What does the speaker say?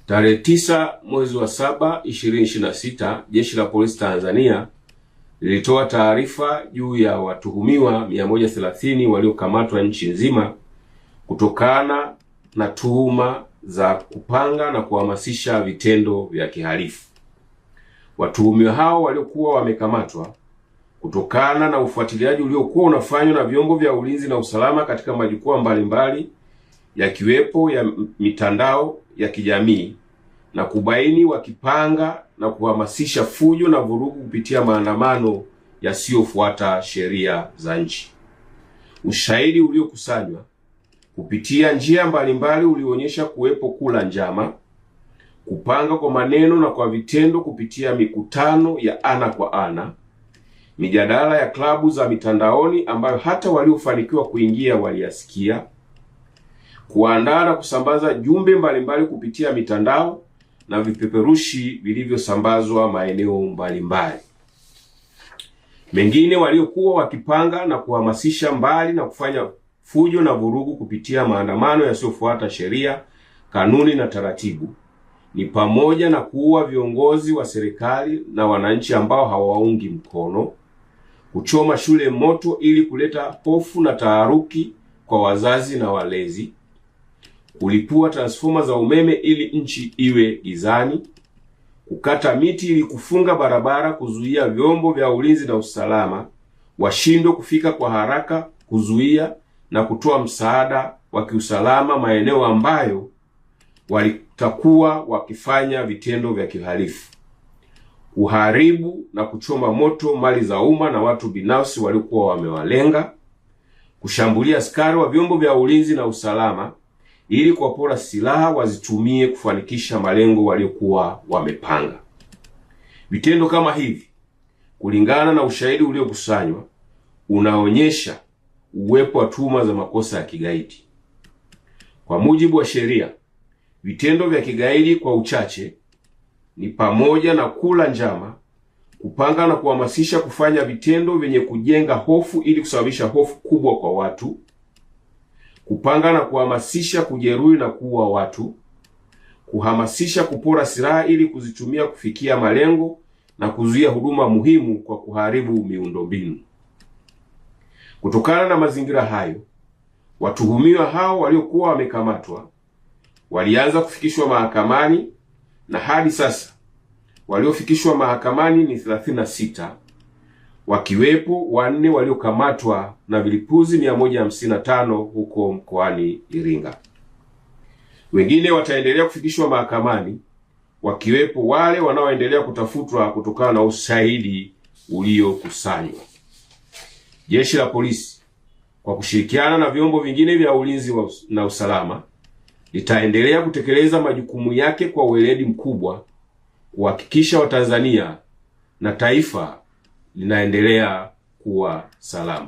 Tarehe 9 mwezi wa 7 2026, Jeshi la Polisi Tanzania lilitoa taarifa juu ya watuhumiwa 130 waliokamatwa nchi nzima kutokana na tuhuma za kupanga na kuhamasisha vitendo vya kihalifu. Watuhumiwa hao waliokuwa wamekamatwa kutokana na ufuatiliaji uliokuwa unafanywa na vyombo vya ulinzi na usalama katika majukwaa mbalimbali yakiwepo ya mitandao ya kijamii na kubaini wakipanga na kuhamasisha fujo na vurugu kupitia maandamano yasiyofuata sheria za nchi. Ushahidi uliokusanywa kupitia njia mbalimbali ulionyesha kuwepo kula njama, kupanga kwa maneno na kwa vitendo kupitia mikutano ya ana kwa ana, mijadala ya klabu za mitandaoni ambayo hata waliofanikiwa kuingia waliyasikia, kuandaa na kusambaza jumbe mbalimbali kupitia mitandao na vipeperushi vilivyosambazwa maeneo mbalimbali. Mengine waliokuwa wakipanga na kuhamasisha mbali na kufanya fujo na vurugu kupitia maandamano yasiyofuata sheria, kanuni na taratibu ni pamoja na kuua viongozi wa serikali na wananchi ambao hawaungi mkono, kuchoma shule moto ili kuleta hofu na taharuki kwa wazazi na walezi, kulipua transforma za umeme ili nchi iwe gizani, kukata miti ili kufunga barabara, kuzuia vyombo vya ulinzi na usalama washindwe kufika kwa haraka, kuzuia na kutoa msaada wa kiusalama maeneo ambayo walitakuwa wakifanya vitendo vya kihalifu, kuharibu na kuchoma moto mali za umma na watu binafsi waliokuwa wamewalenga, kushambulia askari wa vyombo vya ulinzi na usalama ili kuwapora silaha wazitumie kufanikisha malengo waliokuwa wamepanga. Vitendo kama hivi, kulingana na ushahidi uliokusanywa, unaonyesha uwepo wa tuhuma za makosa ya kigaidi. Kwa mujibu wa sheria, vitendo vya kigaidi kwa uchache ni pamoja na kula njama, kupanga na kuhamasisha kufanya vitendo vyenye kujenga hofu ili kusababisha hofu kubwa kwa watu, kupanga na kuhamasisha kujeruhi na kuua watu, kuhamasisha kupora silaha ili kuzitumia kufikia malengo na kuzuia huduma muhimu kwa kuharibu miundombinu. Kutokana na mazingira hayo, watuhumiwa hao waliokuwa wamekamatwa walianza kufikishwa mahakamani na hadi sasa waliofikishwa mahakamani ni 36, wakiwepo 4 waliokamatwa na vilipuzi 155 huko mkoani Iringa. Wengine wataendelea kufikishwa mahakamani, wakiwepo wale wanaoendelea kutafutwa kutokana na ushahidi uliokusanywa. Jeshi la Polisi kwa kushirikiana na vyombo vingine vya ulinzi na usalama litaendelea kutekeleza majukumu yake kwa weledi mkubwa kuhakikisha Watanzania na taifa linaendelea kuwa salama.